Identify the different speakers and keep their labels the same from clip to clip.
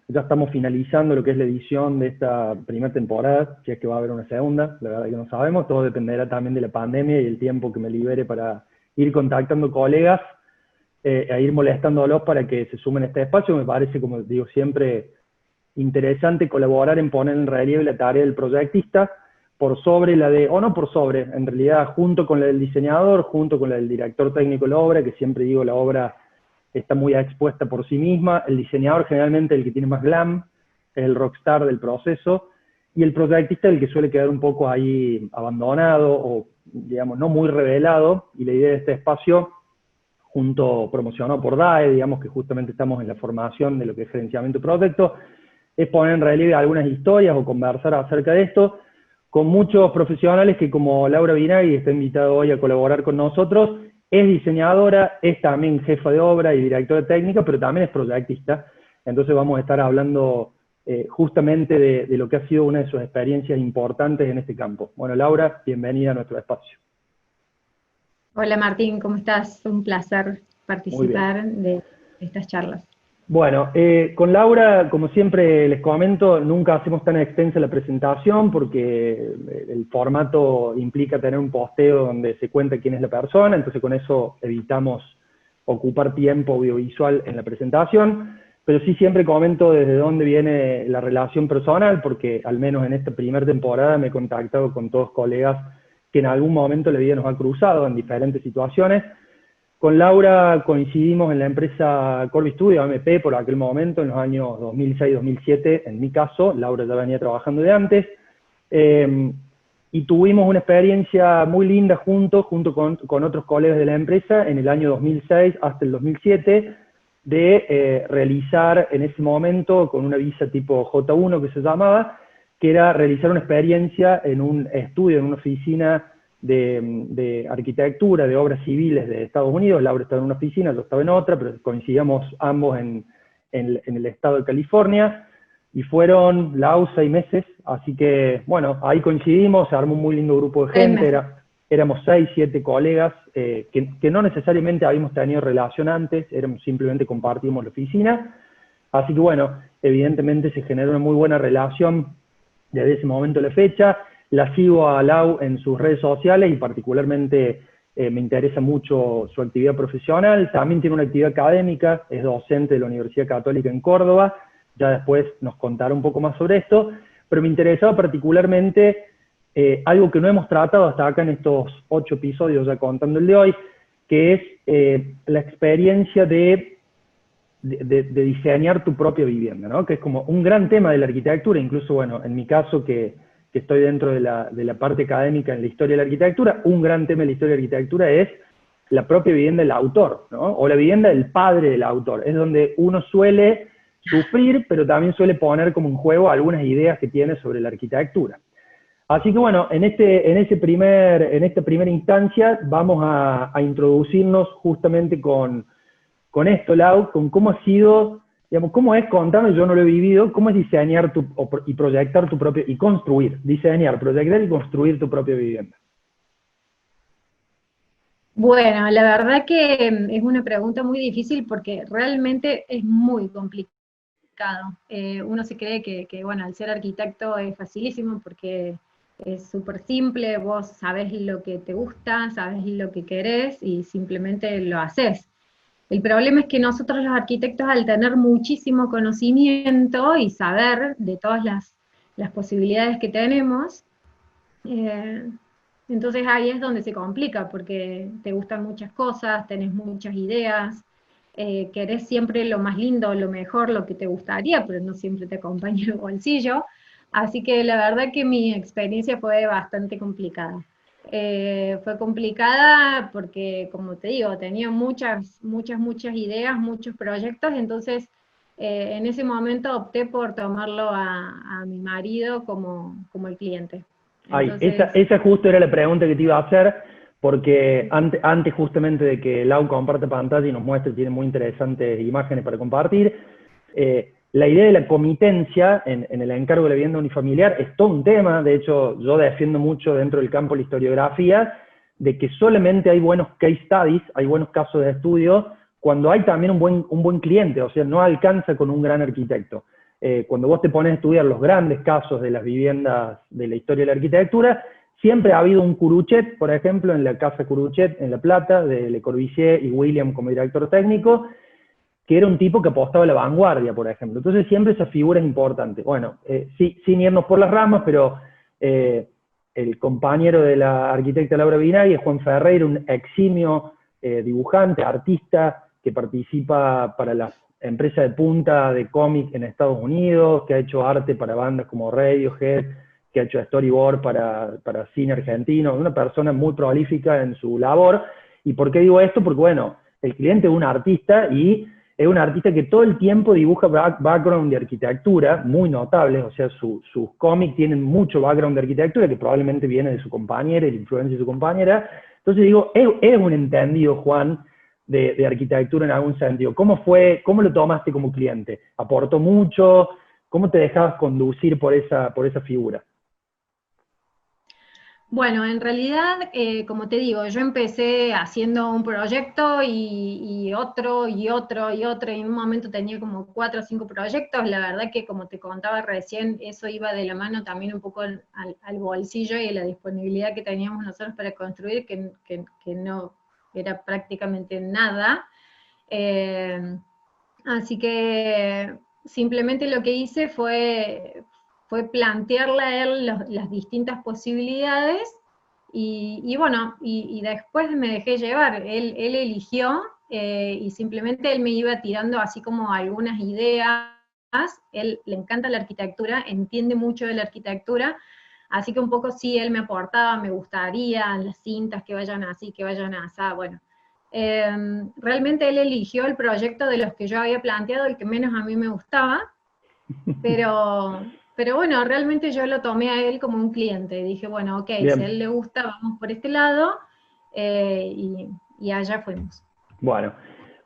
Speaker 1: Ya estamos finalizando lo que es la edición de esta primera temporada, si es que va a haber una segunda, la verdad que no sabemos, todo dependerá también de la pandemia y el tiempo que me libere para ir contactando colegas e ir molestándolos para que se sumen a este espacio. Me parece, como digo siempre, interesante colaborar en poner en relieve la tarea del proyectista por sobre la de, o no por sobre, en realidad junto con la del diseñador, junto con la del director técnico de la obra, que siempre digo la obra está muy expuesta por sí misma, el diseñador generalmente el que tiene más glam, es el rockstar del proceso, y el proyectista el que suele quedar un poco ahí abandonado o, digamos, no muy revelado, y la idea de este espacio, promocionado por DAE, digamos que justamente estamos en la formación de lo que es gerenciamiento de proyectos, es poner en relieve algunas historias o conversar acerca de esto, con muchos profesionales que, como Laura Vinagri está invitado hoy a colaborar con nosotros, es diseñadora, es también jefa de obra y directora técnica, pero también es proyectista. Entonces vamos a estar hablando justamente de lo que ha sido una de sus experiencias importantes en este campo. Bueno, Laura, bienvenida a nuestro espacio.
Speaker 2: Hola Martín, ¿cómo estás? Un placer
Speaker 1: Muy bien.
Speaker 2: participar de estas charlas.
Speaker 1: Bueno, con Laura, como siempre les comento, nunca hacemos tan extensa la presentación porque el formato implica tener un posteo donde se cuenta quién es la persona, entonces con eso evitamos ocupar tiempo audiovisual en la presentación, pero sí siempre comento desde dónde viene la relación personal, porque al menos en esta primera temporada me he contactado con todos colegas que en algún momento la vida nos ha cruzado en diferentes situaciones. Con Laura coincidimos en la empresa Corby Studio, AMP, por aquel momento, en los años 2006-2007, en mi caso. Laura ya venía trabajando de antes. Y tuvimos una experiencia muy linda junto con otros colegas de la empresa, en el año 2006 hasta el 2007, de realizar en ese momento, con una visa tipo J1 que se llamaba, que era realizar una experiencia en un estudio, en una oficina de arquitectura, de obras civiles de Estados Unidos. Laura estaba en una oficina, yo estaba en otra, pero coincidíamos ambos en el estado de California, y fueron 6 meses, así que, bueno, ahí coincidimos, se armó un muy lindo grupo de gente, éramos 6, 7 colegas, que no necesariamente habíamos tenido relación antes, simplemente compartimos la oficina, así que bueno, evidentemente se generó una muy buena relación desde ese momento a la fecha. La sigo a Lau en sus redes sociales y particularmente me interesa mucho su actividad profesional. También tiene una actividad académica, es docente de la Universidad Católica en Córdoba. Ya después nos contará un poco más sobre esto, pero me interesaba particularmente algo que no hemos tratado hasta acá en estos 8 episodios, ya contando el de hoy, que es la experiencia de diseñar tu propia vivienda, ¿no? Que es como un gran tema de la arquitectura, incluso, bueno, en mi caso que estoy dentro de la parte académica en la historia de la arquitectura, un gran tema de la historia de la arquitectura es la propia vivienda del autor, ¿no? O la vivienda del padre del autor. Es donde uno suele sufrir, pero también suele poner como en juego algunas ideas que tiene sobre la arquitectura. Así que bueno, en esta primera instancia vamos a introducirnos justamente con esto, Lau, con cómo ha sido, digamos, cómo es, contame, yo no lo he vivido, cómo es diseñar y proyectar tu propio, y construir, diseñar, proyectar y construir tu propia vivienda.
Speaker 2: Bueno, la verdad que es una pregunta muy difícil porque realmente es muy complicado. Uno se cree que, bueno, al ser arquitecto es facilísimo porque es súper simple, vos sabés lo que te gusta, sabés lo que querés y simplemente lo haces. El problema es que nosotros los arquitectos, al tener muchísimo conocimiento y saber de todas las posibilidades que tenemos, entonces ahí es donde se complica, porque te gustan muchas cosas, tenés muchas ideas, querés siempre lo más lindo, lo mejor, lo que te gustaría, pero no siempre te acompaña el bolsillo. Así que la verdad que mi experiencia fue bastante complicada. Fue complicada porque, como te digo, tenía muchas ideas, muchos proyectos, entonces en ese momento opté por tomarlo a mi marido como el cliente. Entonces,
Speaker 1: Esa justo era la pregunta que te iba a hacer, porque antes justamente de que Lau comparte pantalla y nos muestre, tiene muy interesantes imágenes para compartir, la idea de la comitencia en el encargo de la vivienda unifamiliar es todo un tema. De hecho, yo defiendo mucho dentro del campo de la historiografía de que solamente hay buenos case studies, hay buenos casos de estudio, cuando hay también un buen cliente, o sea, no alcanza con un gran arquitecto. Cuando vos te pones a estudiar los grandes casos de las viviendas de la historia de la arquitectura, siempre ha habido un Curuchet, por ejemplo, en la Casa Curuchet, en La Plata, de Le Corbusier y William como director técnico, que era un tipo que apostaba a la vanguardia, por ejemplo. Entonces siempre esa figura es importante. Bueno, sí, sin irnos por las ramas, pero el compañero de la arquitecta Laura Binagui es Juan Ferreira, un eximio dibujante, artista, que participa para las empresas de punta de cómic en Estados Unidos, que ha hecho arte para bandas como Radiohead, que ha hecho storyboard para cine argentino, una persona muy prolífica en su labor. ¿Y por qué digo esto? Porque, bueno, el cliente es un artista y es un artista que todo el tiempo dibuja background de arquitectura muy notables, o sea, sus cómics tienen mucho background de arquitectura que probablemente viene de su compañera y la influencia de su compañera. Entonces digo, es un entendido, Juan, de arquitectura en algún sentido. ¿Cómo lo tomaste como cliente? ¿Aportó mucho? ¿Cómo te dejabas conducir por esa figura?
Speaker 2: Bueno, en realidad, como te digo, yo empecé haciendo un proyecto y otro y otro y otro, y en un momento tenía como 4 o 5 proyectos. La verdad que, como te contaba recién, eso iba de la mano también un poco al bolsillo y a la disponibilidad que teníamos nosotros para construir, que no era prácticamente nada. Eh, Así que simplemente lo que hice fue plantearle a él las distintas posibilidades y bueno, y después me dejé llevar. Él eligió y simplemente él me iba tirando así como algunas ideas. Él le encanta la arquitectura, entiende mucho de la arquitectura, así que un poco sí, él me aportaba, me gustaría las cintas que vayan así, que vayan así, bueno. Realmente él eligió el proyecto de los que yo había planteado, el que menos a mí me gustaba, pero bueno, realmente yo lo tomé a él como un cliente. Dije, bueno, ok, si a
Speaker 1: Bien.
Speaker 2: él le gusta, vamos por este lado, y allá fuimos.
Speaker 1: Bueno,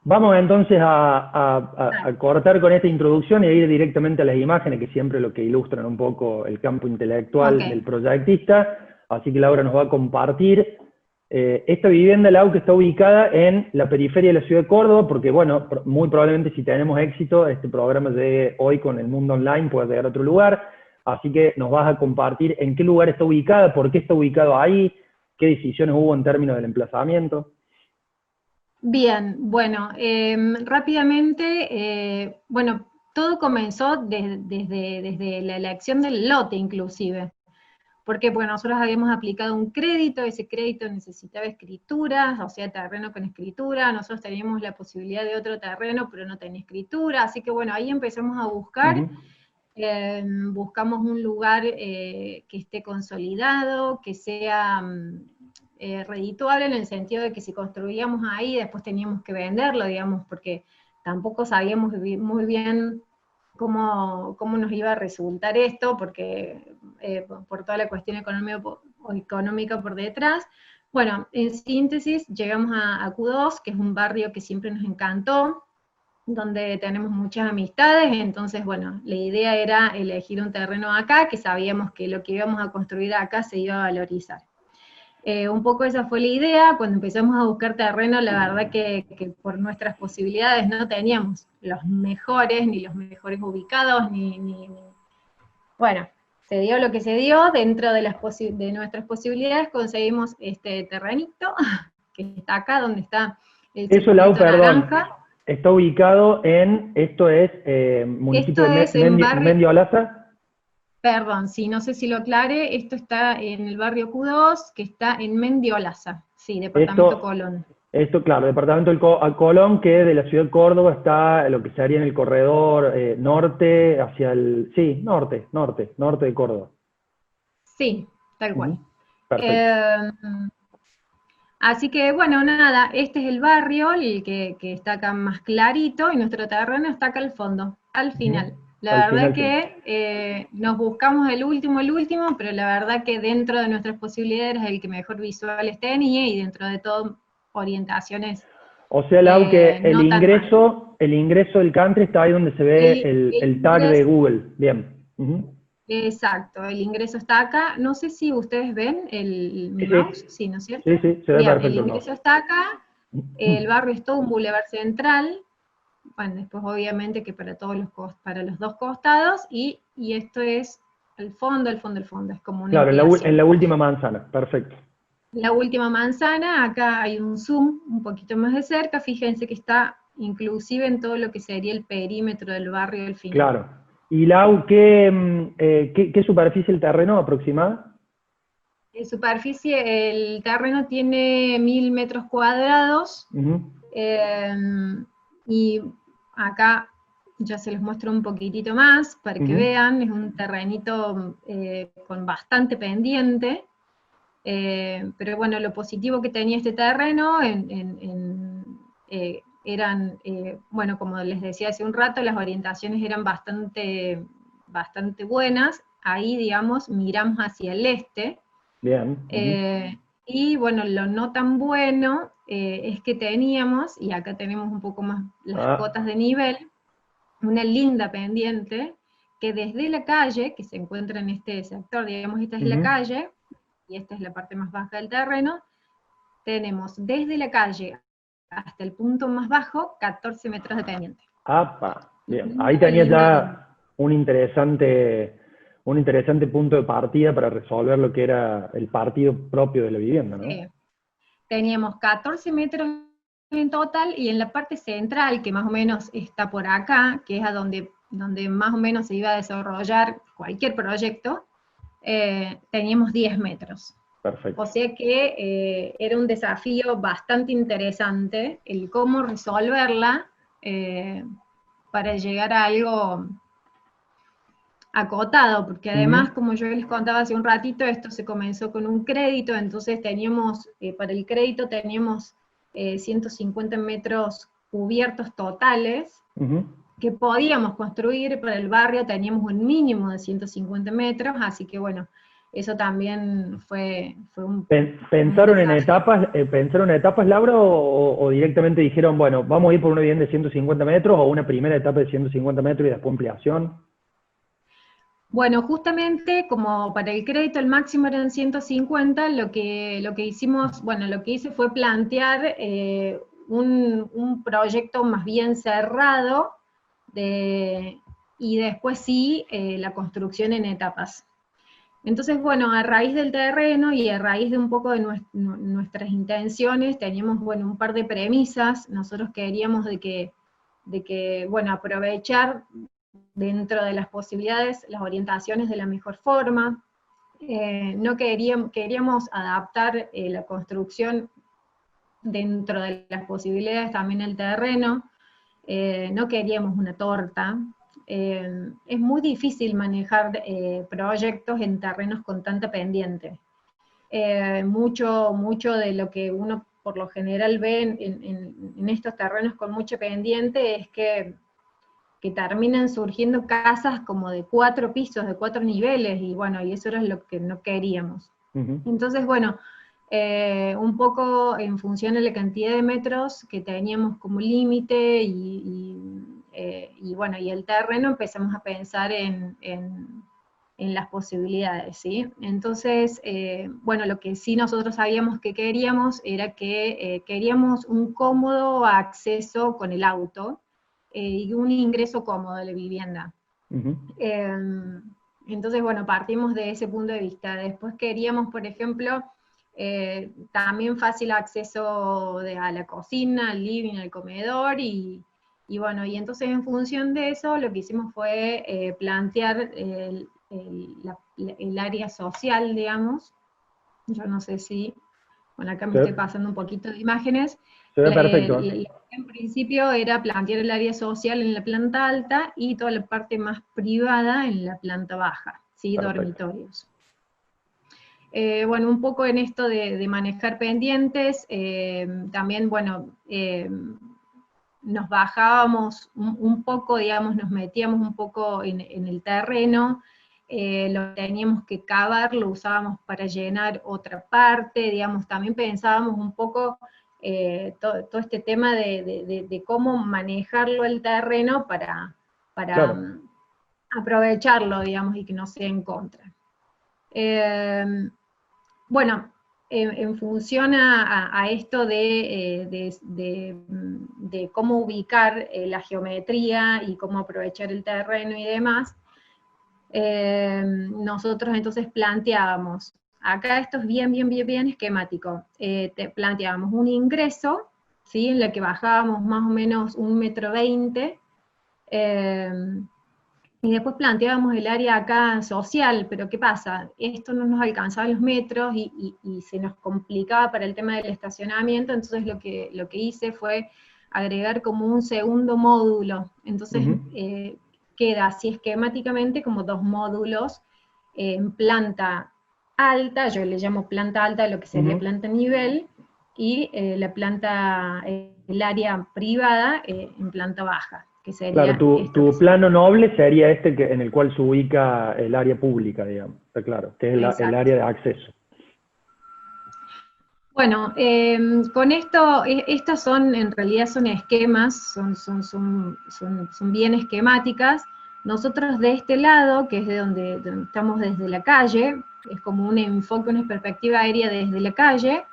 Speaker 1: vamos entonces a cortar con esta introducción y a ir directamente a las imágenes, que siempre lo que ilustran un poco el campo
Speaker 2: Ok,
Speaker 1: intelectual del proyectista. Así que Laura nos va a compartir esta vivienda, Lau, que está ubicada en la periferia de la ciudad de Córdoba, porque, bueno, muy probablemente si tenemos éxito, este programa llegue hoy con el mundo online, puede llegar a otro lugar. Así que nos vas a compartir en qué lugar está ubicada, por qué está ubicado ahí, qué decisiones hubo en términos del emplazamiento.
Speaker 2: bien, bueno, rápidamente, bueno, todo comenzó desde la elección del lote inclusive. ¿Por qué? Porque nosotros habíamos aplicado un crédito, ese crédito necesitaba escrituras, o sea, terreno con escritura. Nosotros teníamos la posibilidad de otro terreno, pero no tenía escritura, así que bueno, ahí empezamos a buscar. Buscamos un lugar que esté consolidado, que sea redituable, en el sentido de que si construíamos ahí, después teníamos que venderlo, digamos, porque tampoco sabíamos muy bien cómo nos iba a resultar esto, porque por toda la cuestión económica por detrás. Bueno, en síntesis, llegamos a Q2, que es un barrio que siempre nos encantó, donde tenemos muchas amistades. Entonces, bueno, la idea era elegir un terreno acá, que sabíamos que lo que íbamos a construir acá se iba a valorizar. Un poco esa fue la idea. Cuando empezamos a buscar terreno, la verdad que por nuestras posibilidades no teníamos los mejores, ni los mejores ubicados, bueno, se dio lo que se dio. Dentro de nuestras posibilidades conseguimos este terrenito, que está acá, donde está el
Speaker 1: Eso, Lau,
Speaker 2: circulito
Speaker 1: perdón,
Speaker 2: naranja.
Speaker 1: está ubicado esto es municipio
Speaker 2: Esto
Speaker 1: de
Speaker 2: es en barrio,
Speaker 1: Mendiolaza.
Speaker 2: perdón, sí, no sé si lo aclaré, esto está en el barrio Q2, que está en Mendiolaza, sí, departamento
Speaker 1: Esto,
Speaker 2: Colón.
Speaker 1: claro, departamento del Colón, que de la ciudad de Córdoba está lo que sería en el corredor norte hacia sí, norte de Córdoba.
Speaker 2: Sí, tal cual.
Speaker 1: Ujú. Perfecto.
Speaker 2: Eh, Así que bueno, nada, este es el barrio, el que está acá más clarito, y nuestro terreno está acá al fondo, al
Speaker 1: Ujú.
Speaker 2: final.
Speaker 1: Al
Speaker 2: La verdad
Speaker 1: final, sí.
Speaker 2: que nos buscamos el último, pero la verdad que dentro de nuestras posibilidades es el que mejor visuales tenía, y dentro de todo orientaciones
Speaker 1: O sea, Lau, que
Speaker 2: no tan malas.
Speaker 1: el ingreso del country está ahí donde se ve el tag de Google. Bien.
Speaker 2: Exacto, el ingreso está acá. No sé si ustedes ven mi
Speaker 1: Sí,
Speaker 2: mouse, sí, ¿no es cierto?
Speaker 1: sí, se ve
Speaker 2: Bien,
Speaker 1: perfecto
Speaker 2: el ingreso está acá, el barrio es todo un bulevar central, bueno, después obviamente que para para los dos costados, y esto es el fondo, es como una
Speaker 1: Claro, en
Speaker 2: ampliación.
Speaker 1: la última manzana, perfecto.
Speaker 2: La última manzana, acá hay un zoom un poquito más de cerca, fíjense que está inclusive en todo lo que sería el perímetro del barrio al final.
Speaker 1: Claro. ¿Y Lau, qué superficie el terreno aproximada?
Speaker 2: En superficie, el terreno tiene 1000 metros cuadrados, y acá ya se los muestro un poquitito más para que vean, es un terrenito con bastante pendiente, pero bueno, lo positivo que tenía este terreno eran, bueno, como les decía hace un rato, las orientaciones eran bastante buenas, ahí digamos miramos hacia el este.
Speaker 1: Bien.
Speaker 2: Y bueno, lo no tan bueno es que teníamos, y acá tenemos un poco más las cotas de nivel, una linda pendiente que desde la calle, que se encuentra en este sector, digamos, esta es la calle, y esta es la parte más baja del terreno, tenemos desde la calle hasta el punto más bajo 14 metros de pendiente.
Speaker 1: Bien. Ahí tenía ya un interesante punto de partida para resolver lo que era el partido propio de la vivienda, ¿no?
Speaker 2: Sí. Teníamos 14 metros en total, y en la parte central, que más o menos está por acá, que es a donde más o menos se iba a desarrollar cualquier proyecto, teníamos 10 metros.
Speaker 1: Perfecto.
Speaker 2: O sea que era un desafío bastante interesante el cómo resolverla para llegar a algo acotado, porque además, como yo les contaba hace un ratito, esto se comenzó con un crédito, entonces teníamos, para el crédito teníamos 150 metros cubiertos totales, que podíamos construir. Para el barrio teníamos un mínimo de 150 metros, así que bueno, eso también fue un
Speaker 1: ¿Pensaron en
Speaker 2: desafío.
Speaker 1: etapas, Laura, o directamente dijeron, bueno, vamos a ir por una vivienda de 150 metros, o una primera etapa de 150 metros y después ampliación?
Speaker 2: Bueno, justamente como para el crédito el máximo eran 150, lo que hicimos, bueno, lo que hice fue plantear un proyecto más bien cerrado, y después sí la construcción en etapas. Entonces, bueno, a raíz del terreno y a raíz de un poco de nuestras intenciones, teníamos, bueno, un par de premisas. Nosotros queríamos de que, bueno, aprovechar dentro de las posibilidades las orientaciones de la mejor forma. No queríamos adaptar la construcción dentro de las posibilidades también el terreno. No queríamos una torta. Es muy difícil manejar proyectos en terrenos con tanta pendiente. Mucho de lo que uno por lo general ve en estos terrenos con mucha pendiente es que terminan surgiendo casas como de 4 pisos, de 4 niveles, y bueno, y eso era lo que no queríamos. Entonces, bueno, un poco en función de la cantidad de metros que teníamos como límite, y bueno, y el terreno, empezamos a pensar en las posibilidades, ¿sí? Entonces, bueno, lo que sí nosotros sabíamos que queríamos era que queríamos un cómodo acceso con el auto, y un ingreso cómodo de la vivienda. Entonces, bueno, partimos de ese punto de vista. Después queríamos, por ejemplo, también fácil acceso a la cocina, al living, al comedor, y bueno, y entonces en función de eso lo que hicimos fue plantear el área social, digamos. Yo no sé si, bueno, acá me estoy pasando un poquito de imágenes.
Speaker 1: Se ve perfecto.
Speaker 2: En principio era plantear el área social en la planta alta y toda la parte más privada en la planta baja, ¿sí? Dormitorios. Bueno, un poco en esto de manejar pendientes, también, bueno, nos bajábamos un poco, digamos, nos metíamos un poco en el terreno, lo teníamos que cavar, lo usábamos para llenar otra parte, digamos, también pensábamos un poco todo este tema de cómo manejarlo el terreno para
Speaker 1: Claro.
Speaker 2: aprovecharlo, digamos, y que no sea en contra. Bueno, en función a esto de cómo ubicar la geometría y cómo aprovechar el terreno y demás, nosotros entonces planteábamos, acá esto es bien esquemático, planteábamos un ingreso, ¿sí? En la que bajábamos más o menos 1,20 m, y después planteábamos el área acá social, pero ¿qué pasa? Esto no nos alcanzaba los metros y se nos complicaba para el tema del estacionamiento, entonces lo que hice fue agregar como un segundo módulo. Entonces queda así esquemáticamente como 2 módulos en planta alta, yo le llamo planta alta lo que sería planta nivel, y el área privada en planta baja. Que
Speaker 1: Claro,
Speaker 2: sería
Speaker 1: tu plano noble sería este en el cual se ubica el área pública, digamos, está claro, que es el
Speaker 2: exacto.
Speaker 1: área de acceso.
Speaker 2: Bueno, con esto, estas son, en realidad son esquemas, son bien esquemáticas. Nosotros de este lado, que es de donde estamos desde la calle, es como un enfoque, una perspectiva aérea desde la calle,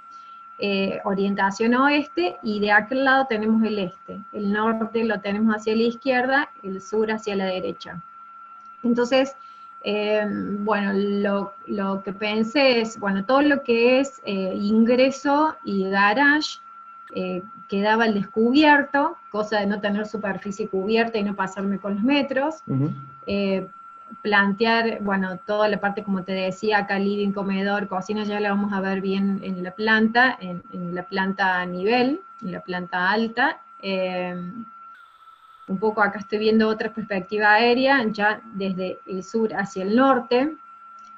Speaker 2: orientación oeste, y de aquel lado tenemos el este. El norte lo tenemos hacia la izquierda, el sur hacia la derecha. Entonces, bueno, lo que pensé es, bueno, todo lo que es ingreso y garage quedaba al descubierto, cosa de no tener superficie cubierta y no pasarme con los metros. Plantear, bueno, toda la parte, como te decía, acá living, comedor, cocina, ya la vamos a ver bien en la planta, en la planta a nivel, en la planta alta. Un poco acá estoy viendo otra perspectiva aérea, ya desde el sur hacia el norte.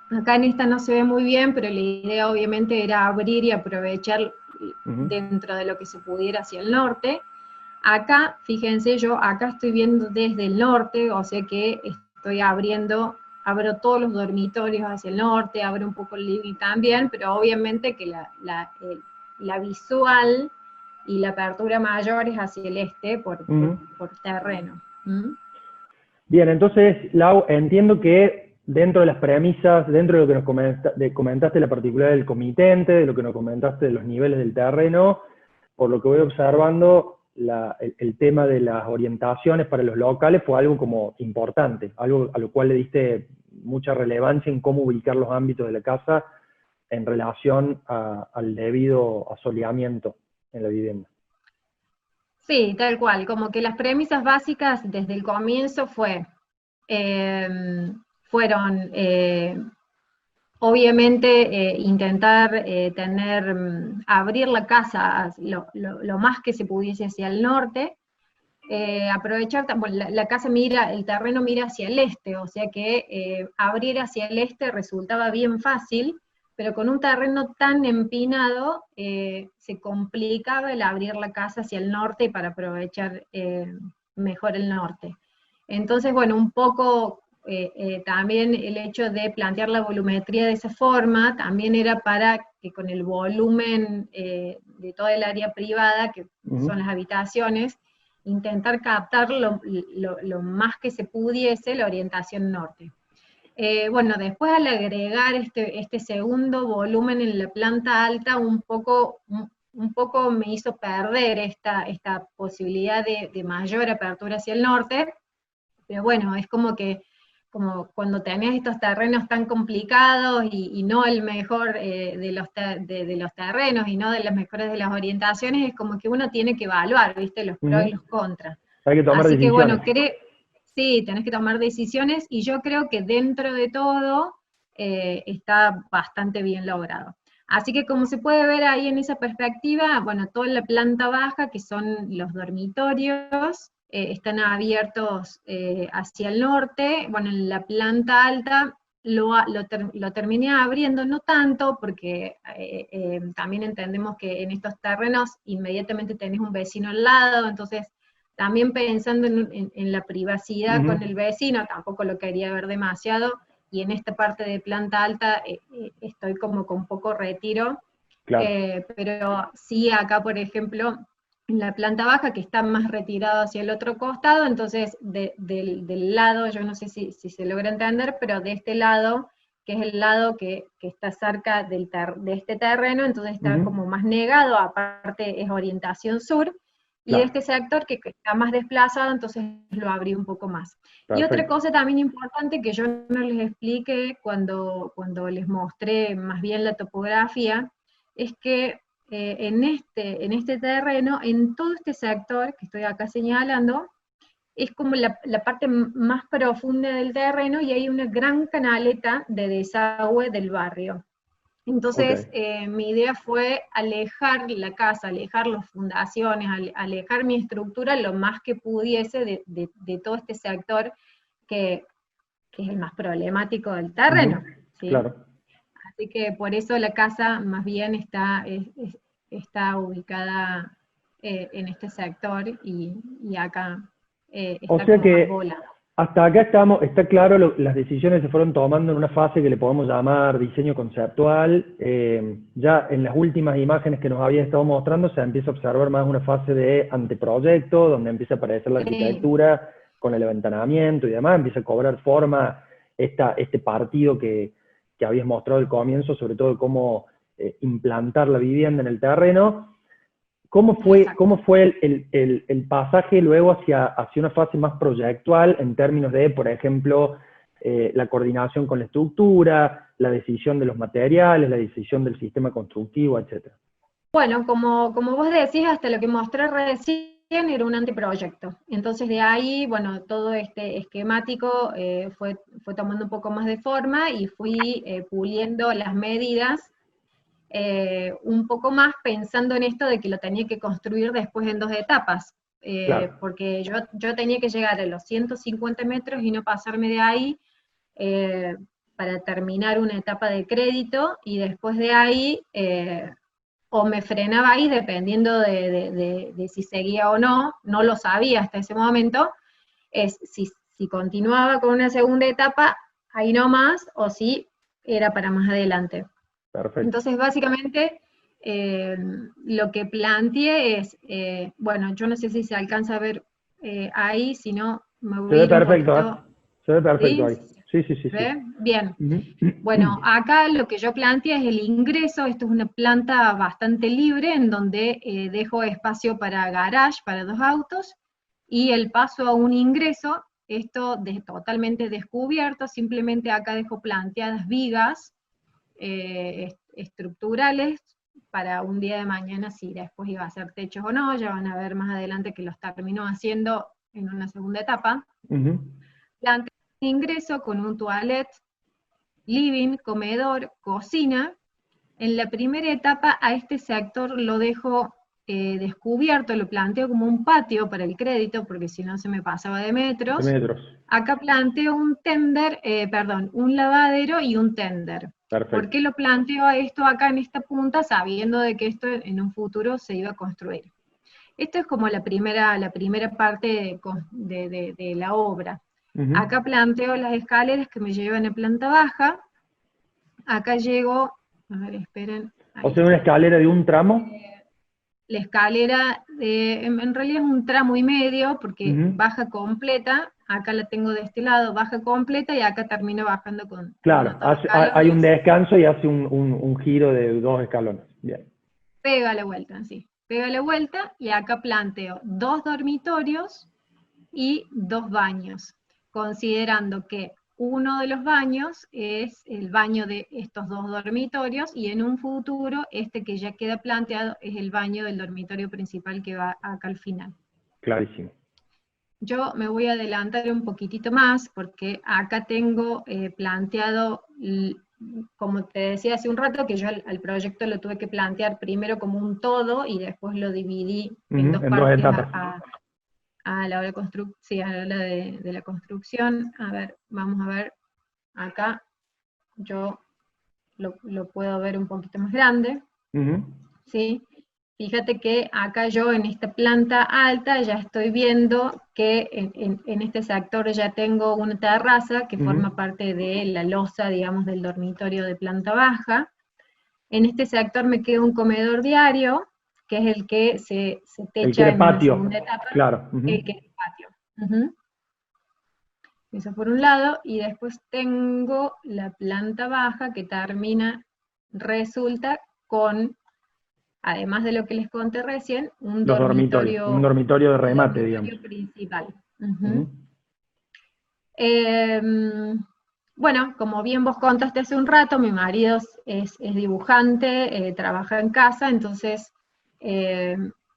Speaker 2: Acá en esta no se ve muy bien, pero la idea obviamente era abrir y aprovechar dentro de lo que se pudiera hacia el norte. Acá, fíjense, yo acá estoy viendo desde el norte, o sea que estoy abro todos los dormitorios hacia el norte, abro un poco el living también, pero obviamente que la visual y la apertura mayor es hacia el este por terreno.
Speaker 1: Bien, entonces, Lau, entiendo que dentro de las premisas, dentro de lo que nos comentaste la particularidad del comitente, de lo que nos comentaste de los niveles del terreno, por lo que voy observando, el tema de las orientaciones para los locales fue algo como importante, algo a lo cual le diste mucha relevancia en cómo ubicar los ámbitos de la casa en relación al debido asoleamiento en la vivienda.
Speaker 2: Sí, tal cual, como que las premisas básicas desde el comienzo fueron obviamente intentar abrir la casa lo más que se pudiese hacia el norte, aprovechar, bueno, la casa mira, el terreno mira hacia el este, o sea que abrir hacia el este resultaba bien fácil, pero con un terreno tan empinado se complicaba el abrir la casa hacia el norte para aprovechar mejor el norte. Entonces, bueno, un poco también el hecho de plantear la volumetría de esa forma también era para que con el volumen de toda el área privada, que son las habitaciones, intentar captar lo más que se pudiese la orientación norte. Bueno, después al agregar este segundo volumen en la planta alta, un poco me hizo perder esta posibilidad de mayor apertura hacia el norte, pero bueno, es como cuando tenés estos terrenos tan complicados y no el mejor de los terrenos y no de las mejores de las orientaciones, es como que uno tiene que evaluar, ¿viste? Los pros y los contras.
Speaker 1: Hay que tomar
Speaker 2: Así que
Speaker 1: decisiones.
Speaker 2: bueno, sí, tenés que tomar decisiones y yo creo que dentro de todo está bastante bien logrado. Así que como se puede ver ahí en esa perspectiva, bueno, toda la planta baja, que son los dormitorios, están abiertos hacia el norte. Bueno, en la planta alta lo terminé abriendo, no tanto, porque también entendemos que en estos terrenos inmediatamente tenés un vecino al lado, entonces también pensando en la privacidad con el vecino, tampoco lo quería ver demasiado, y en esta parte de planta alta estoy como con poco retiro,
Speaker 1: Claro,
Speaker 2: Pero sí acá, por ejemplo, en la planta baja, que está más retirado hacia el otro costado, entonces del lado, yo no sé si se logra entender, pero de este lado, que es el lado que está cerca de este terreno, entonces está
Speaker 1: ujú,
Speaker 2: como más negado, aparte es orientación sur, y de
Speaker 1: claro,
Speaker 2: este sector que está más desplazado, entonces lo abrí un poco más. Y otra
Speaker 1: perfecto.
Speaker 2: cosa también importante que yo no les expliqué cuando les mostré más bien la topografía, es que en este terreno, en todo este sector que estoy acá señalando, es como la parte más profunda del terreno y hay una gran canaleta de desagüe del barrio.
Speaker 1: Ok,
Speaker 2: Entonces, mi idea fue alejar la casa, alejar las fundaciones, alejar mi estructura lo más que pudiese de todo este sector que, que es el más problemático del terreno,
Speaker 1: ujú,
Speaker 2: ¿sí?
Speaker 1: claro.
Speaker 2: Así que por eso la casa más bien está ubicada en este sector y acá
Speaker 1: O
Speaker 2: está
Speaker 1: sea
Speaker 2: como más
Speaker 1: que
Speaker 2: bola.
Speaker 1: hasta acá está claro, las decisiones se fueron tomando en una fase que le podemos llamar diseño conceptual. Ya en las últimas imágenes que nos había estado mostrando se empieza a observar más una fase de anteproyecto, donde empieza a aparecer la
Speaker 2: Sí,
Speaker 1: arquitectura con el aventanamiento y demás, empieza a cobrar forma este partido que habías mostrado al comienzo, sobre todo de cómo implantar la vivienda en el terreno.
Speaker 2: exacto.
Speaker 1: Cómo fue el pasaje luego hacia una fase más proyectual en términos de, por ejemplo, la coordinación con la estructura, la decisión de los materiales, la decisión del sistema constructivo, etcétera?
Speaker 2: Bueno, como vos decís, hasta lo que mostré recién era un anteproyecto. Entonces de ahí, bueno, todo este esquemático fue tomando un poco más de forma y fui puliendo las medidas un poco más pensando en esto de que lo tenía que construir después en 2 etapas,
Speaker 1: Claro,
Speaker 2: porque yo tenía que llegar a los 150 metros y no pasarme de ahí eh, para terminar una etapa de crédito y después de ahí o me frenaba ahí dependiendo de si seguía o no, no lo sabía hasta ese momento, es si continuaba con una segunda etapa, ahí no más, o si era para más adelante.
Speaker 1: perfecto.
Speaker 2: Entonces, básicamente, lo que planteé es, bueno, yo no sé si se alcanza a ver ahí, si no, me
Speaker 1: Se
Speaker 2: voy a
Speaker 1: ve
Speaker 2: ir un
Speaker 1: perfecto, ¿eh?
Speaker 2: poquito,
Speaker 1: Se ve perfecto
Speaker 2: ¿sí?
Speaker 1: ahí. Sí, sí, sí,
Speaker 2: ¿Se
Speaker 1: sí.
Speaker 2: ve? Bien.
Speaker 1: Ujú.
Speaker 2: Bueno, acá lo que yo planteé es el ingreso, esto es una planta bastante libre en donde dejo espacio para garage, para 2 autos, y el paso a un ingreso, esto totalmente descubierto, simplemente acá dejo planteadas vigas estructurales para un día de mañana si después iba a ser techos o no, ya van a ver más adelante que los terminó haciendo en una segunda etapa.
Speaker 1: Ujú.
Speaker 2: Plantea un ingreso con un toilet, living, comedor, cocina. En la primera etapa a este sector lo dejo descubierto, lo planteo como un patio para el crédito, porque si no se me pasaba de
Speaker 1: De
Speaker 2: metros.
Speaker 1: metros.
Speaker 2: Acá planteo un lavadero y un tender. ¿Por
Speaker 1: Perfecto.
Speaker 2: qué lo planteo esto acá en esta punta, sabiendo de que esto en un futuro se iba a construir? Esto es como la primera parte de la obra.
Speaker 1: Ujú.
Speaker 2: Acá planteo las escaleras que me llevan a planta baja. Acá llego, a ver, esperen,
Speaker 1: O
Speaker 2: ahí
Speaker 1: sea, una
Speaker 2: está.
Speaker 1: escalera de un tramo.
Speaker 2: La escalera, en realidad es un tramo y medio, porque
Speaker 1: Ujú.
Speaker 2: baja completa, acá la tengo de este lado, baja completa, y acá termino bajando con
Speaker 1: Claro,
Speaker 2: otros
Speaker 1: hay un
Speaker 2: escalones,
Speaker 1: descanso y hace un giro de 2 escalones. Bien.
Speaker 2: pega la vuelta, sí, pega la vuelta, y acá planteo 2 dormitorios y 2 baños, considerando que uno de los baños es el baño de estos 2 dormitorios y en un futuro este que ya queda planteado es el baño del dormitorio principal que va acá al final.
Speaker 1: Clarísimo.
Speaker 2: Yo me voy a adelantar un poquitito más porque acá tengo planteado, como te decía hace un rato, que yo al proyecto lo tuve que plantear primero como un todo y después lo dividí en
Speaker 1: Ujú,
Speaker 2: dos
Speaker 1: en dos
Speaker 2: partes
Speaker 1: etapas.
Speaker 2: a la hora, sí, a la hora de la construcción. A ver, vamos a ver, acá yo lo puedo ver un poquito más grande,
Speaker 1: Ujú,
Speaker 2: ¿sí? Fíjate que acá yo en esta planta alta ya estoy viendo que en este sector ya tengo una terraza que
Speaker 1: ujú.
Speaker 2: forma parte de la losa, digamos, del dormitorio de planta baja. En este sector me queda un comedor diario, que es el que se
Speaker 1: El que
Speaker 2: techa
Speaker 1: era
Speaker 2: en una
Speaker 1: patio,
Speaker 2: segunda etapa,
Speaker 1: claro.
Speaker 2: el que es el patio. Ujú. Eso por un lado, y después tengo la planta baja que resulta con, además de lo que les conté recién,
Speaker 1: Los dormitorios, un dormitorio de
Speaker 2: el
Speaker 1: remate, digamos.
Speaker 2: dormitorio principal.
Speaker 1: Ujú.
Speaker 2: Ujú. Bueno, como bien vos contaste hace un rato, mi marido es dibujante, trabaja en casa, entonces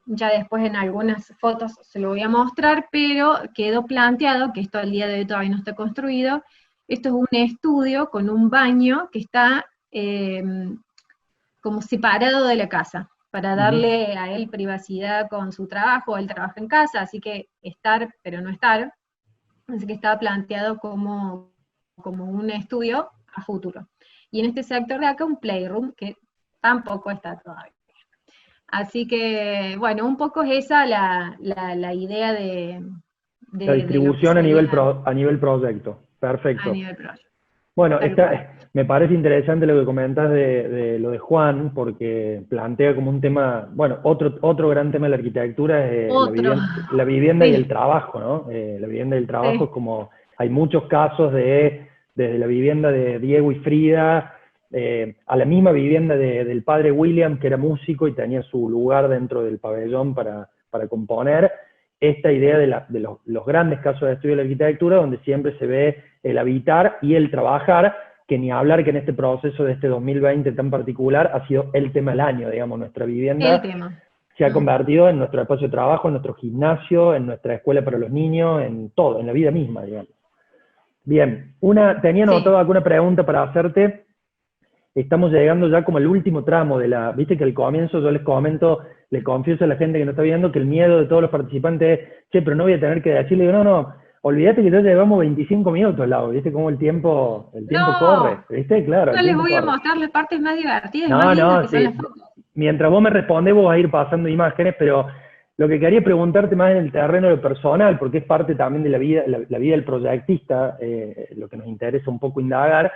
Speaker 2: ya después en algunas fotos se lo voy a mostrar, pero quedó planteado, que esto al día de hoy todavía no está construido, esto es un estudio con un baño que está como separado de la casa, para
Speaker 1: Ujú.
Speaker 2: darle a él privacidad con su trabajo, él trabaja en casa, así que estar, pero no estar. Así que estaba planteado como un estudio a futuro. Y en este sector de acá un playroom que tampoco está todavía. Así que, bueno, un poco es esa la idea
Speaker 1: La
Speaker 2: de lo que
Speaker 1: distribución
Speaker 2: sería
Speaker 1: a nivel proyecto.
Speaker 2: a
Speaker 1: Perfecto.
Speaker 2: nivel proyecto,
Speaker 1: Bueno,
Speaker 2: tal cual.
Speaker 1: me parece interesante lo que comentas de lo de Juan, porque plantea como un tema, bueno, otro gran tema de la arquitectura es
Speaker 2: Otro,
Speaker 1: la vivienda y el
Speaker 2: sí,
Speaker 1: trabajo, ¿no? La vivienda y el trabajo es
Speaker 2: sí,
Speaker 1: como, hay muchos casos desde la vivienda de Diego y Frida, a la misma vivienda del padre William, que era músico y tenía su lugar dentro del pabellón para componer, esta idea de los grandes casos de estudio de la arquitectura, donde siempre se ve el habitar y el trabajar, que ni hablar que en este proceso de este 2020 tan particular ha sido el tema del año, digamos, nuestra
Speaker 2: el
Speaker 1: vivienda
Speaker 2: tema.
Speaker 1: se ha
Speaker 2: Mm,
Speaker 1: convertido en nuestro espacio de trabajo, en nuestro gimnasio, en nuestra escuela para los niños, en todo, en la vida misma, digamos. Bien, tenía
Speaker 2: sí,
Speaker 1: anotado alguna pregunta para hacerte. Estamos llegando ya como al último tramo viste que al comienzo yo les comento, les confieso a la gente que no está viendo que el miedo de todos los participantes es, che, pero no voy a tener que decirle, digo, no, olvídate que ya llevamos 25 minutos, Lau, viste cómo el tiempo corre,
Speaker 2: no,
Speaker 1: viste, claro, el
Speaker 2: yo les
Speaker 1: tiempo
Speaker 2: voy a
Speaker 1: corre.
Speaker 2: mostrar las partes más divertidas y más
Speaker 1: No,
Speaker 2: lindas que
Speaker 1: no,
Speaker 2: son
Speaker 1: sí,
Speaker 2: las fotos.
Speaker 1: mientras vos me respondes vos vas a ir pasando imágenes, pero lo que quería preguntarte más en el terreno de lo personal, porque es parte también de la vida, la vida del proyectista, lo que nos interesa un poco indagar,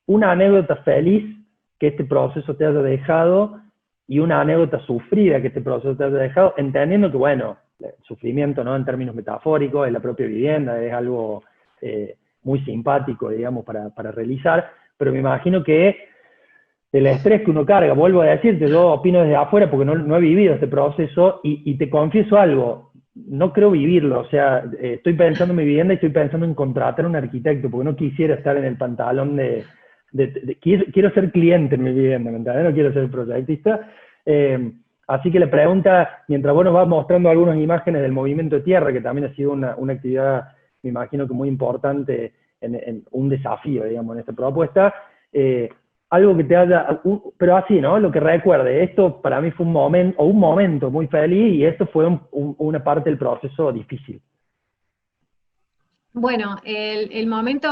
Speaker 1: una anécdota feliz que este proceso te haya dejado y una anécdota sufrida que este proceso te haya dejado, entendiendo que, bueno, el sufrimiento, ¿no? En términos metafóricos, es la propia vivienda, es algo muy simpático, digamos, para realizar, pero me imagino que el estrés que uno carga, vuelvo a decirte, yo opino desde afuera porque no he vivido este proceso y te confieso algo, no creo vivirlo, o sea, estoy pensando en mi vivienda y estoy pensando en contratar a un arquitecto porque no quisiera estar en el pantalón quiero ser cliente en mi vivienda, ¿me entiendes? No quiero ser proyectista. Así que la pregunta, mientras vos nos vas mostrando algunas imágenes del movimiento de tierra, que también ha sido una actividad, me imagino que muy importante, en un desafío, digamos, en esta propuesta, algo que te haya, pero así, ¿no? Lo que recuerde, esto para mí fue un momento muy feliz y esto fue una parte del proceso difícil.
Speaker 2: Bueno, el momento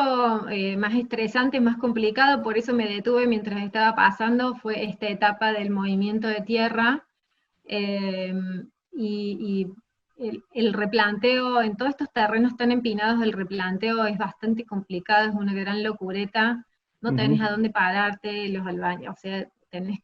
Speaker 2: más estresante, más complicado, por eso me detuve mientras estaba pasando, fue esta etapa del movimiento de tierra eh, y el replanteo en todos estos terrenos tan empinados, el replanteo es bastante complicado, es una gran locureta, no tenés a
Speaker 1: Ujú,
Speaker 2: dónde pararte los albañiles, o sea, tenés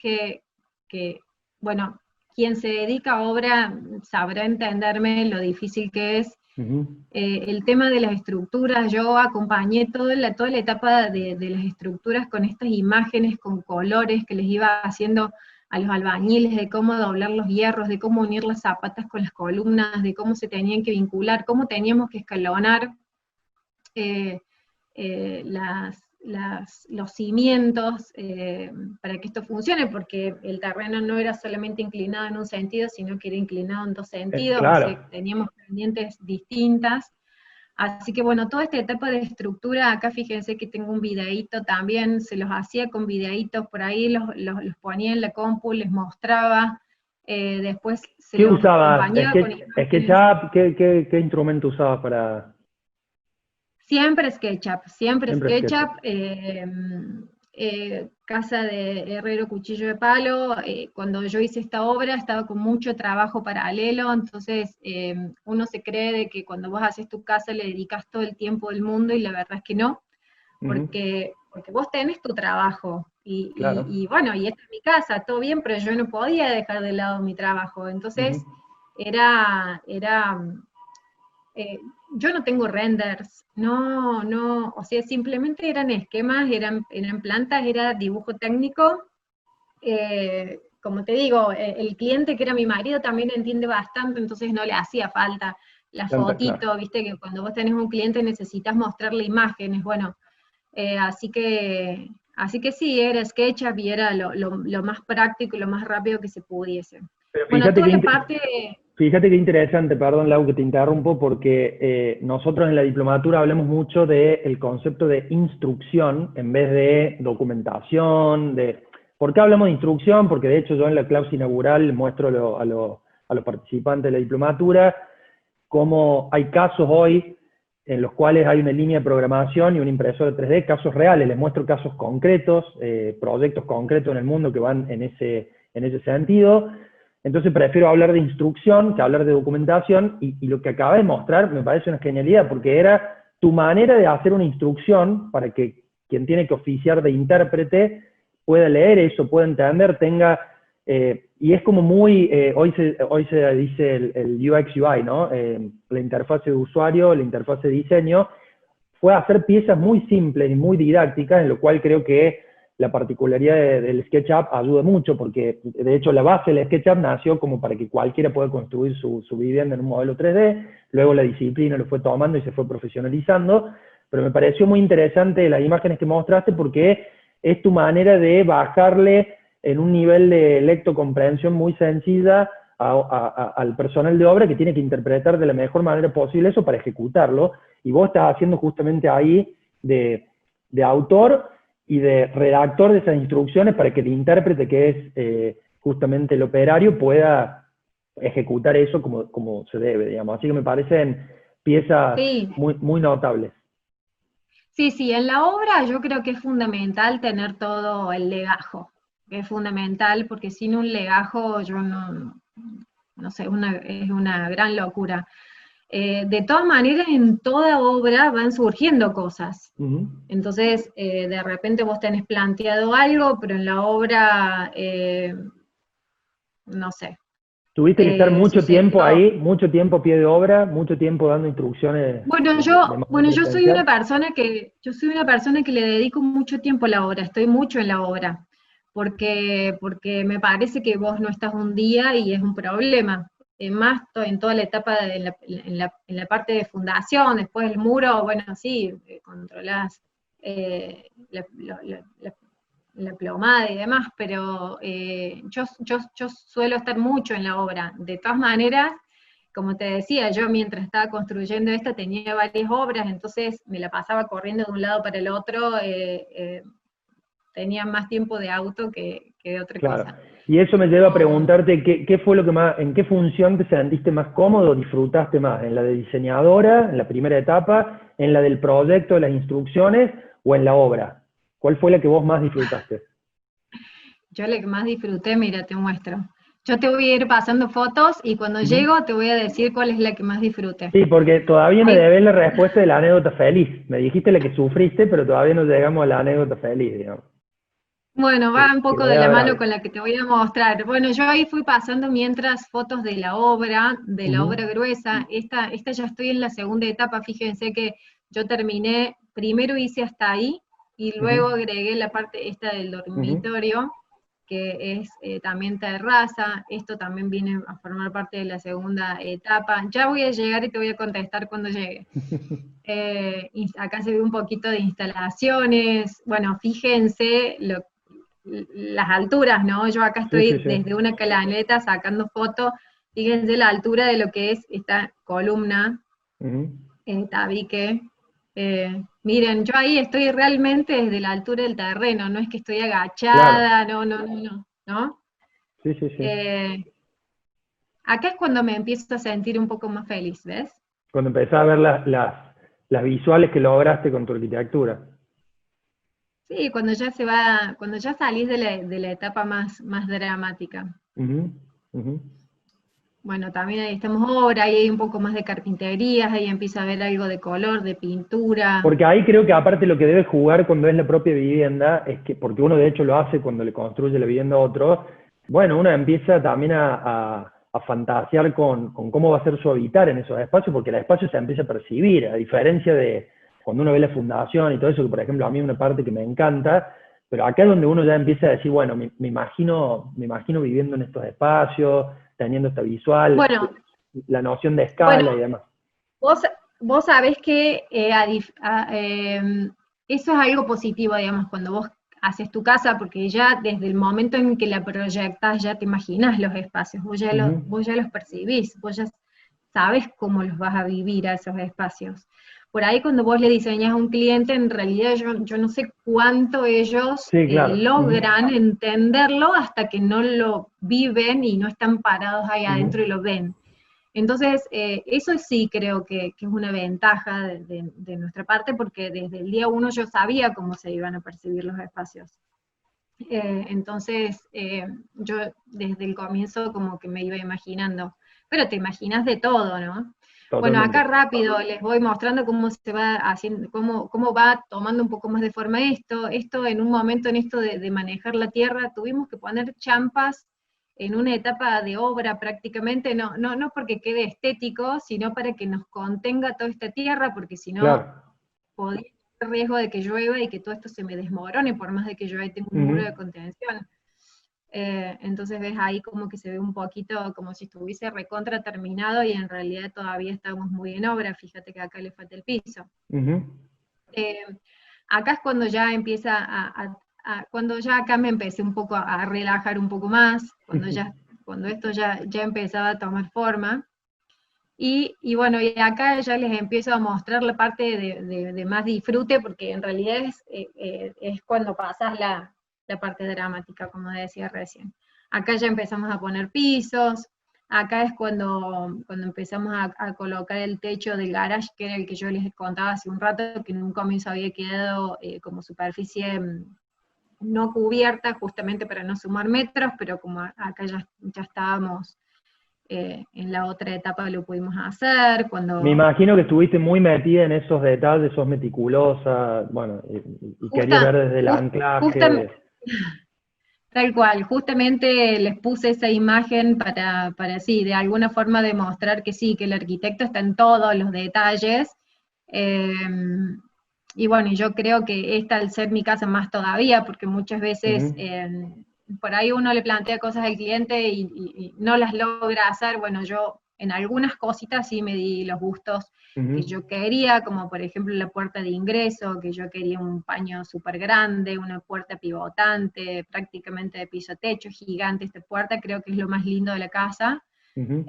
Speaker 2: bueno, quien se dedica a obra sabrá entenderme lo difícil que es
Speaker 1: ujú.
Speaker 2: el tema de las estructuras, yo acompañé toda la etapa de las estructuras con estas imágenes, con colores que les iba haciendo a los albañiles, de cómo doblar los hierros, de cómo unir las zapatas con las columnas, de cómo se tenían que vincular, cómo teníamos que escalonar eh, los cimientos para que esto funcione, porque el terreno no era solamente inclinado en un sentido, sino que era inclinado en dos sentidos, o sea,
Speaker 1: Claro.
Speaker 2: teníamos pendientes distintas. Así que bueno, toda esta etapa de estructura, acá fíjense que tengo un videíto también, se los hacía con videitos por ahí, los ponía en la compu, les mostraba, después se
Speaker 1: ¿Qué
Speaker 2: los
Speaker 1: usabas?
Speaker 2: acompañaba con imágenes.
Speaker 1: ¿SketchUp? ¿Qué instrumento usabas para
Speaker 2: Siempre
Speaker 1: siempre SketchUp?
Speaker 2: SketchUp, casa de herrero, cuchillo de palo. Cuando yo hice esta obra estaba con mucho trabajo paralelo, entonces uno se cree de que cuando vos haces tu casa le dedicas todo el tiempo del mundo y la verdad es que no,
Speaker 1: Ujú.
Speaker 2: porque porque vos tenés tu trabajo,
Speaker 1: Claro.
Speaker 2: y bueno, y esta es mi casa, todo bien, pero yo no podía dejar de lado mi trabajo, entonces
Speaker 1: Ujú.
Speaker 2: era eh, yo no tengo renders, no, o sea, simplemente eran esquemas, eran plantas, era dibujo técnico. Como te digo, el cliente que era mi marido también entiende bastante, entonces no le hacía falta la
Speaker 1: Claro.
Speaker 2: fotito, viste que cuando vos tenés un cliente necesitas mostrarle imágenes, bueno, así que sí, era SketchUp y era lo más práctico y lo más rápido que se pudiese.
Speaker 1: Pero
Speaker 2: Bueno, toda la parte,
Speaker 1: fíjate qué interesante, perdón Lau que te interrumpo, porque nosotros en la diplomatura hablamos mucho del concepto de instrucción en vez de documentación. ¿Por qué hablamos de instrucción? Porque de hecho yo en la clase inaugural muestro a los participantes de la diplomatura cómo hay casos hoy en los cuales hay una línea de programación y una impresora 3D, casos reales, les muestro casos concretos, proyectos concretos en el mundo que van en ese sentido. Entonces prefiero hablar de instrucción que hablar de documentación, y lo que acaba de mostrar me parece una genialidad, porque era tu manera de hacer una instrucción para que quien tiene que oficiar de intérprete pueda leer eso, pueda entender, tenga y es como muy, hoy se dice el UX UI, ¿no? La interfase de usuario, la interfase de diseño, fue hacer piezas muy simples y muy didácticas, en lo cual creo que la particularidad del SketchUp ayuda mucho, porque de hecho la base del SketchUp nació como para que cualquiera pueda construir su vivienda en un modelo 3D, luego la disciplina lo fue tomando y se fue profesionalizando, pero me pareció muy interesante las imágenes que mostraste porque es tu manera de bajarle en un nivel de lectocomprensión muy sencilla al personal de obra que tiene que interpretar de la mejor manera posible eso para ejecutarlo, y vos estás haciendo justamente ahí de autor y de redactor de esas instrucciones para que el intérprete, que es justamente el operario, pueda ejecutar eso como se debe, digamos. Así que me parecen piezas
Speaker 2: sí,
Speaker 1: muy notables.
Speaker 2: sí, en la obra yo creo que es fundamental tener todo el legajo, que es fundamental, porque sin un legajo yo no sé, es una gran locura. De todas maneras, en toda obra van surgiendo cosas.
Speaker 1: Uh -huh.
Speaker 2: Entonces, de repente vos tenés planteado algo, pero en la obra, no sé,
Speaker 1: Tuviste que estar mucho tiempo
Speaker 2: sucedió.
Speaker 1: ahí, mucho tiempo a pie de obra, mucho tiempo dando instrucciones de manera
Speaker 2: Bueno,
Speaker 1: presencial.
Speaker 2: yo soy una persona que le dedico mucho tiempo a la obra, estoy mucho en la obra, porque me parece que vos no estás un día y es un problema. Más en toda la etapa, en la parte de fundación, después el muro, bueno, sí, controlás la plomada y demás, pero yo suelo estar mucho en la obra. De todas maneras, como te decía, yo mientras estaba construyendo esta tenía varias obras, entonces me la pasaba corriendo de un lado para el otro, tenía más tiempo de auto que de otra
Speaker 1: Claro.
Speaker 2: cosa.
Speaker 1: Y eso me lleva a
Speaker 2: No,
Speaker 1: preguntarte qué fue lo que más, en qué función te sentiste más cómodo, disfrutaste más, en la de diseñadora, en la primera etapa, en la del proyecto, de las instrucciones o en la obra. ¿Cuál fue la que vos más disfrutaste?
Speaker 2: yo la que más disfruté, mira, te muestro. Yo te voy a ir pasando fotos y cuando
Speaker 1: Ujú.
Speaker 2: llego te voy a decir cuál es la que más disfruté.
Speaker 1: Sí, porque todavía me
Speaker 2: Ahí,
Speaker 1: debes la respuesta de la anécdota feliz. Me dijiste la que sufriste, pero todavía no llegamos a la anécdota feliz, digamos.
Speaker 2: bueno, va un
Speaker 1: Que
Speaker 2: poco
Speaker 1: debe
Speaker 2: de la
Speaker 1: haber
Speaker 2: mano
Speaker 1: algo.
Speaker 2: con la que te voy a mostrar. Bueno, yo ahí fui pasando mientras fotos de la
Speaker 1: Ujú,
Speaker 2: obra gruesa. Esta ya estoy en la segunda etapa. Fíjense que yo terminé, primero hice hasta ahí y
Speaker 1: ujú,
Speaker 2: luego agregué la parte esta del
Speaker 1: ujú.
Speaker 2: dormitorio, que es también terraza. Esto también viene a formar parte de la segunda etapa. Ya voy a llegar y te voy a contestar cuando llegue. Acá se ve un poquito de instalaciones. Bueno, fíjense las alturas, ¿no? Yo acá
Speaker 1: Sí, sí,
Speaker 2: estoy
Speaker 1: sí.
Speaker 2: desde una calaneta sacando fotos, fíjense la altura de lo que es esta columna
Speaker 1: Ujú.
Speaker 2: en tabique. Miren, yo ahí estoy realmente desde la altura del terreno, no es que estoy
Speaker 1: Claro.
Speaker 2: agachada, ¿no?
Speaker 1: Sí, sí, sí.
Speaker 2: Eh, Acá es cuando me empiezo a sentir un poco más feliz, ¿ves?
Speaker 1: Cuando empezás a ver las visuales que lograste con tu arquitectura.
Speaker 2: Sí, cuando ya salís de la etapa más dramática.
Speaker 1: Ujú, ujú.
Speaker 2: bueno, también ahí estamos obra, ahí hay un poco más de carpinterías, ahí empieza a haber algo de color, de pintura.
Speaker 1: Porque ahí creo que aparte lo que debe jugar cuando es la propia vivienda, es que, porque uno de hecho lo hace cuando le construye la vivienda a otro, bueno, uno empieza también a fantasear con cómo va a ser su habitar en esos espacios, porque el espacio se empieza a percibir, a diferencia de cuando uno ve la fundación y todo eso, que por ejemplo a mí es una parte que me encanta, pero acá es donde uno ya empieza a decir, bueno, me imagino viviendo en estos espacios, teniendo esta visual,
Speaker 2: Bueno,
Speaker 1: la noción de
Speaker 2: bueno,
Speaker 1: escala y demás.
Speaker 2: vos, vos sabés que eso es algo positivo, digamos, cuando vos haces tu casa, porque ya desde el momento en que la proyectas ya te imaginas los espacios,
Speaker 1: Ujú.
Speaker 2: vos ya los percibís, vos ya sabes cómo los vas a vivir a esos espacios. Por ahí cuando vos le diseñas a un cliente, en realidad yo no sé cuánto ellos
Speaker 1: Sí, claro. Ujú,
Speaker 2: logran entenderlo hasta que no lo viven y no están parados ahí adentro
Speaker 1: ujú.
Speaker 2: y lo ven. Entonces, eso sí creo que es una ventaja de nuestra parte, porque desde el día uno yo sabía cómo se iban a percibir los espacios. Entonces, yo desde el comienzo como que me iba imaginando, pero te imaginas de todo, ¿no? Bueno, acá
Speaker 1: Totalmente.
Speaker 2: rápido les voy mostrando cómo se va haciendo, cómo va tomando un poco más de forma esto. Esto en un momento en esto de manejar la tierra, tuvimos que poner champas en una etapa de obra prácticamente, no porque quede estético, sino para que nos contenga toda esta tierra, porque si no
Speaker 1: Claro.
Speaker 2: podía haber riesgo de que llueva y que todo esto se me desmorone, por más de que yo ahí tengo un muro
Speaker 1: Ujú,
Speaker 2: de contención. Entonces ves ahí como que se ve un poquito como si estuviese recontra terminado y en realidad todavía estamos muy en obra, fíjate que acá le falta el piso.
Speaker 1: ujú,
Speaker 2: Eh, Acá es cuando ya empieza cuando ya acá me empecé un poco a relajar un poco más, cuando esto ya empezaba a tomar forma. Y bueno, y acá ya les empiezo a mostrar la parte de más disfrute, porque en realidad es cuando pasas la parte dramática, como decía recién. Acá ya empezamos a poner pisos, acá es cuando empezamos a colocar el techo del garage, que era el que yo les contaba hace un rato, que en un comienzo había quedado como superficie no cubierta, justamente para no sumar metros, pero como acá ya estábamos en la otra etapa lo pudimos hacer,
Speaker 1: Me
Speaker 2: cuando
Speaker 1: imagino que estuviste muy metida en esos detalles, sos meticulosa, bueno, y querías ver
Speaker 2: justa,
Speaker 1: desde el
Speaker 2: just, justa-
Speaker 1: anclaje.
Speaker 2: tal cual, justamente les puse esa imagen para sí, de alguna forma demostrar que sí, que el arquitecto está en todos los detalles. eh, y bueno, y yo creo que esta al ser mi casa más todavía, porque muchas veces
Speaker 1: Ujú,
Speaker 2: por ahí uno le plantea cosas al cliente y no las logra hacer. Bueno, yo en algunas cositas sí me di los gustos que
Speaker 1: ujú.
Speaker 2: yo quería, como por ejemplo la puerta de ingreso, que yo quería un paño súper grande, una puerta pivotante, prácticamente de piso a techo, gigante esta puerta, creo que es lo más lindo de la casa.
Speaker 1: Ujú.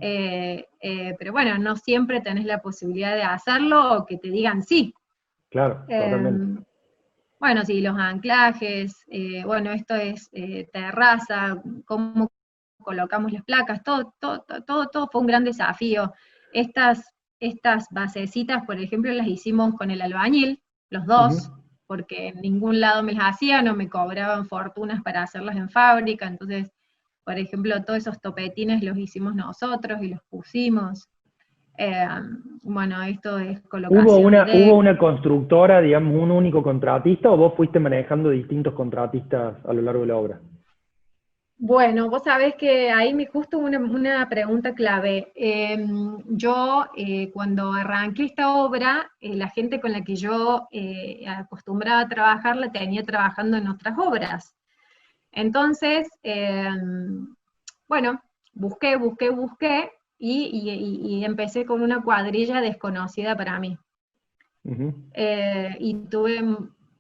Speaker 2: Pero bueno, no siempre tenés la posibilidad de hacerlo o que te digan sí.
Speaker 1: Claro,
Speaker 2: Eh,
Speaker 1: totalmente.
Speaker 2: bueno, sí, los anclajes, bueno, esto es terraza, cómo colocamos las placas, todo fue un gran desafío. Estas basecitas, por ejemplo, las hicimos con el albañil, los
Speaker 1: Ujú.
Speaker 2: dos, porque en ningún lado me las hacían o me cobraban fortunas para hacerlas en fábrica, entonces, por ejemplo, todos esos topetines los hicimos nosotros y los pusimos. Eh, bueno, esto es colocación de
Speaker 1: Hubo
Speaker 2: deck.
Speaker 1: una constructora, digamos, un único contratista, o vos fuiste manejando distintos contratistas a lo largo de la obra?
Speaker 2: Bueno, vos sabés que ahí me justo una pregunta clave. Yo, cuando arranqué esta obra, la gente con la que yo acostumbraba a trabajar la tenía trabajando en otras obras. Entonces, bueno, busqué y empecé con una cuadrilla desconocida para mí.
Speaker 1: Ujú.
Speaker 2: Y tuve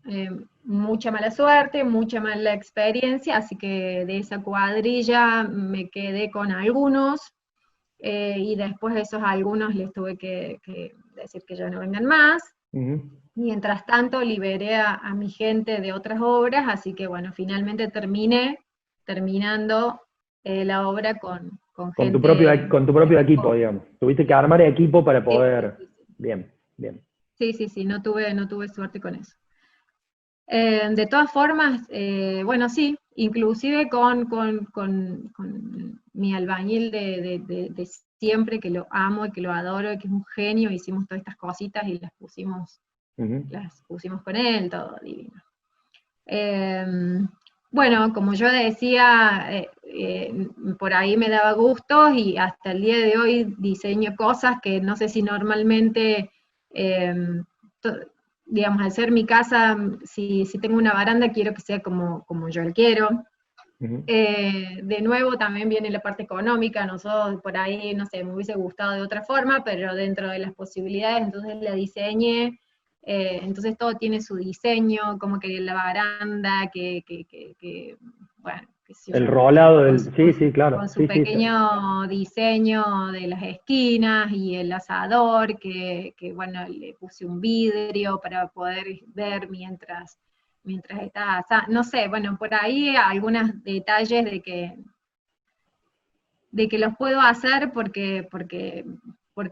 Speaker 2: eh, mucha mala suerte, mucha mala experiencia, así que de esa cuadrilla me quedé con algunos, y después de esos algunos les tuve que decir que ya no vengan más.
Speaker 1: Ujú.
Speaker 2: Mientras tanto liberé a mi gente de otras obras, así que bueno, finalmente terminando la obra con gente.
Speaker 1: Con tu propio equipo, digamos. Tuviste que armar equipo para
Speaker 2: Sí,
Speaker 1: poder.
Speaker 2: sí, sí.
Speaker 1: Bien, bien.
Speaker 2: Sí, sí, sí, no tuve suerte con eso. De todas formas, bueno, sí, inclusive con mi albañil de siempre, que lo amo y que lo adoro, y que es un genio, hicimos todas estas cositas y las pusimos con él, todo divino. Bueno, como yo decía, por ahí me daba gustos y hasta el día de hoy diseño cosas que no sé si normalmente, digamos, al ser mi casa, si tengo una baranda, quiero que sea como yo la quiero. De nuevo también viene la parte económica, nosotros por ahí, no sé, me hubiese gustado de otra forma, pero dentro de las posibilidades, entonces la diseñé, entonces todo tiene su diseño, como que la baranda, bueno, qué sé
Speaker 1: El
Speaker 2: yo,
Speaker 1: rolado
Speaker 2: con
Speaker 1: del...
Speaker 2: su,
Speaker 1: Sí, sí, claro.
Speaker 2: con su
Speaker 1: Sí, sí.
Speaker 2: pequeño diseño de las esquinas y el asador, bueno, le puse un vidrio para poder ver mientras está, no sé, bueno, por ahí algunos detalles de que los puedo hacer porque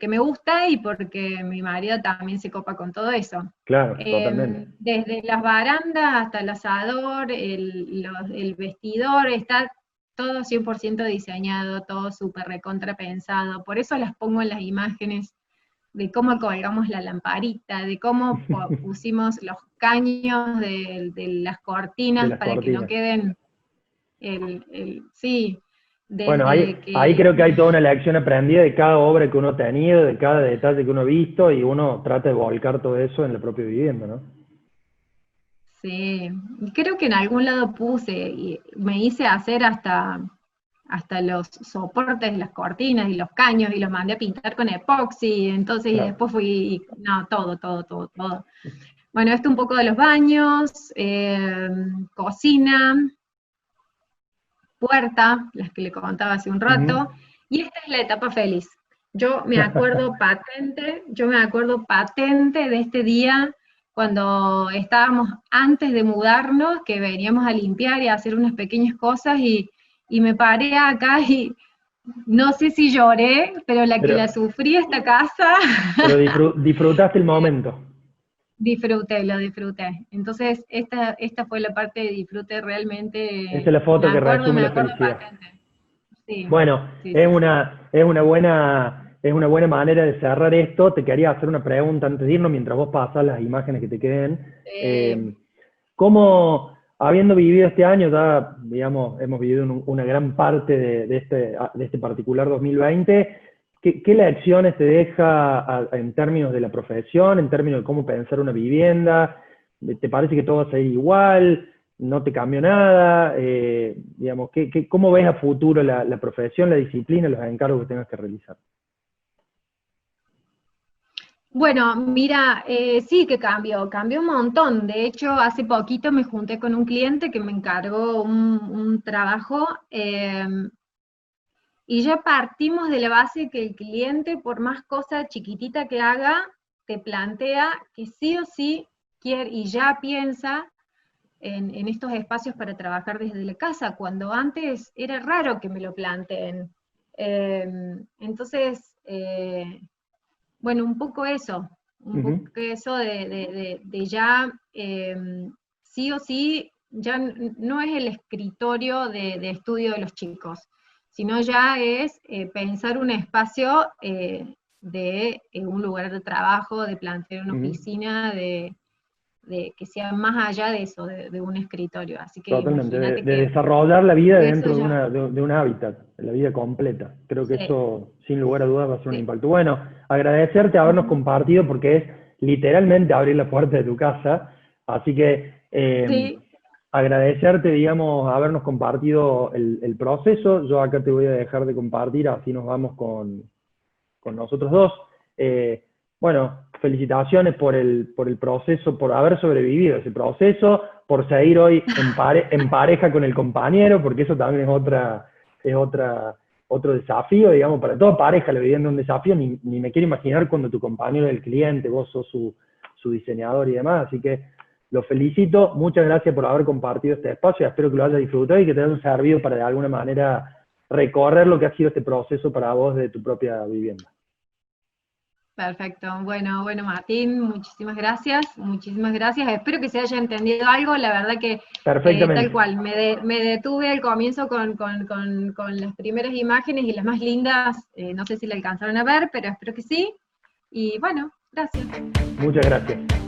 Speaker 2: me gusta y porque mi marido también se copa con todo eso.
Speaker 1: Claro, totalmente.
Speaker 2: Desde las barandas hasta el asador, el vestidor, está todo 100% diseñado, todo súper recontra pensado. Por eso las pongo en las imágenes de cómo colgamos la lamparita, de cómo pusimos los caños de las
Speaker 1: De
Speaker 2: cortinas
Speaker 1: las
Speaker 2: para que no
Speaker 1: cortinas.
Speaker 2: queden, sí,
Speaker 1: Bueno,
Speaker 2: desde
Speaker 1: ahí
Speaker 2: que,
Speaker 1: creo que hay toda una lección aprendida de cada obra que uno ha tenido, de cada detalle que uno ha visto, y uno trata de volcar todo eso en la propia vivienda, ¿no?
Speaker 2: sí, creo que en algún lado puse, y me hice hacer hasta los soportes de las cortinas y los caños, y los mandé a pintar con epoxi, entonces, y
Speaker 1: Claro.
Speaker 2: después no, todo. Bueno, esto un poco de los baños, cocina, puerta, las que le contaba hace un
Speaker 1: Ujú.
Speaker 2: rato, y esta es la etapa feliz. Yo me acuerdo patente de este día cuando estábamos antes de mudarnos, que veníamos a limpiar y a hacer unas pequeñas cosas, y me paré acá y no sé si lloré, pero la que
Speaker 1: Pero,
Speaker 2: la sufrí esta casa,
Speaker 1: pero disfrutaste el momento.
Speaker 2: lo disfruté. Entonces, esta fue la parte de disfrute
Speaker 1: Esa es
Speaker 2: realmente,
Speaker 1: la foto que resume
Speaker 2: me
Speaker 1: la
Speaker 2: acuerdo
Speaker 1: felicidad.
Speaker 2: patente. Sí,
Speaker 1: Bueno,
Speaker 2: sí, sí, sí.
Speaker 1: es una buena manera de cerrar esto. Te quería hacer una pregunta antes de irnos, mientras vos pasas las imágenes que te queden.
Speaker 2: Eh,
Speaker 1: Eh, ¿Cómo, habiendo vivido este año, ya, digamos, hemos vivido una gran parte de este particular 2020, qué lecciones te deja en términos de la profesión, en términos de cómo pensar una vivienda? ¿Te parece que todo va a seguir igual? ¿No te cambió nada? Digamos, ¿cómo ves a futuro la profesión, la disciplina, los encargos que tengas que realizar?
Speaker 2: bueno, mira, sí que cambió un montón. De hecho, hace poquito me junté con un cliente que me encargó un trabajo, y ya partimos de la base que el cliente, por más cosa chiquitita que haga, te plantea que sí o sí quiere y ya piensa en estos espacios para trabajar desde la casa, cuando antes era raro que me lo planteen. Entonces, bueno, un poco
Speaker 1: Ujú.
Speaker 2: eso de ya, sí o sí, ya no es el escritorio de estudio de los chicos, sino ya es pensar un espacio de un lugar de trabajo, de plantear una
Speaker 1: Ujú.
Speaker 2: oficina, de que sea más allá de eso, de un escritorio. Así que
Speaker 1: Totalmente,
Speaker 2: imagínate
Speaker 1: de desarrollar la vida
Speaker 2: que eso
Speaker 1: dentro
Speaker 2: ya,
Speaker 1: de un hábitat, la vida completa. Creo que
Speaker 2: sí,
Speaker 1: eso, sin lugar a dudas, va a ser un
Speaker 2: sí.
Speaker 1: impacto. Bueno, agradecerte habernos
Speaker 2: Ujú.
Speaker 1: compartido porque es literalmente abrir la puerta de tu casa. Así que
Speaker 2: Sí,
Speaker 1: agradecerte, digamos, habernos compartido el proceso. Yo acá te voy a dejar de compartir, así nos vamos con nosotros dos. Eh, bueno, felicitaciones por el proceso, por haber sobrevivido ese proceso, por seguir hoy en pareja con el compañero, porque eso también es otro desafío, digamos, para toda pareja la vivienda es un desafío, ni me quiero imaginar cuando tu compañero es el cliente, vos sos su diseñador y demás, así que los felicito, muchas gracias por haber compartido este espacio, espero que lo hayas disfrutado y que te haya servido para de alguna manera recorrer lo que ha sido este proceso para vos de tu propia vivienda.
Speaker 2: Perfecto. Bueno, Martín, muchísimas gracias, muchísimas gracias. Espero que se haya entendido algo. La verdad que tal
Speaker 1: Perfectamente.
Speaker 2: cual, me detuve al comienzo con las primeras imágenes y las más lindas. No sé si la alcanzaron a ver, pero espero que sí. Y bueno, gracias.
Speaker 1: Muchas gracias.